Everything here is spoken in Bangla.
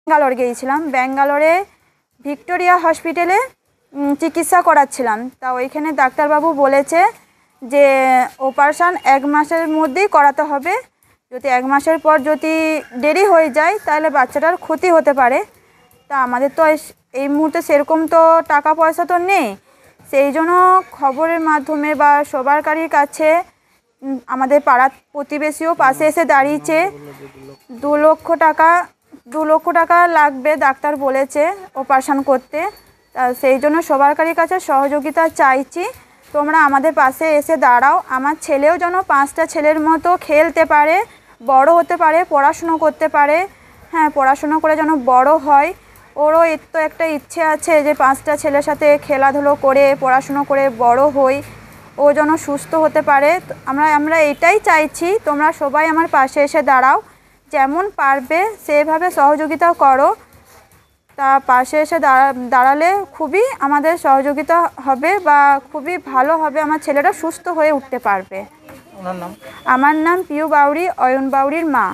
ব্যাঙ্গালোর গিয়েছিলাম। ব্যাঙ্গালোরে ভিক্টোরিয়া হসপিটালে চিকিৎসা করাচ্ছিলাম। তা ওইখানে ডাক্তারবাবু বলেছে যে অপারেশান 1 মাসের মধ্যেই করাতে হবে। যদি 1 মাসের পর যদি দেরি হয়ে যায় তাহলে বাচ্চাটার ক্ষতি হতে পারে। তা আমাদের তো এই মুহূর্তে সেরকম তো টাকা পয়সা তো নেই। সেই জন্য খবরের মাধ্যমে বা সরকারির কাছে আমাদের পাড়ার প্রতিবেশীও পাশে এসে দাঁড়িয়েছে। 2 লক্ষ টাকা লাগবে ডাক্তার বলেছে অপারেশান করতে। তা সেই জন্য সরকারির কাছে সহযোগিতা চাইছি, তোমরা আমাদের পাশে এসে দাঁড়াও। আমার ছেলেও যেন 5টা ছেলের মতো খেলতে পারে, বড় হতে পারে, পড়াশুনো করতে পারে। হ্যাঁ, পড়াশুনো করে যেন বড় হয়। ওরও তো একটা ইচ্ছে আছে যে 5টা ছেলের সাথে খেলাধুলো করে পড়াশুনো করে বড় হই, ও যেন সুস্থ হতে পারে। আমরা এটাই চাইছি, তোমরা সবাই আমার পাশে এসে দাঁড়াও, যেমন পারবে সেভাবে সহযোগিতা করো। তা পাশে এসে দাঁড়ালে খুবই আমাদের সহযোগিতা হবে বা খুবই ভালো হবে, আমার ছেলেটা সুস্থ হয়ে উঠতে পারবে। ওনার নাম? আমার নাম পিউ বাউরি, অয়ন বাউরির মা।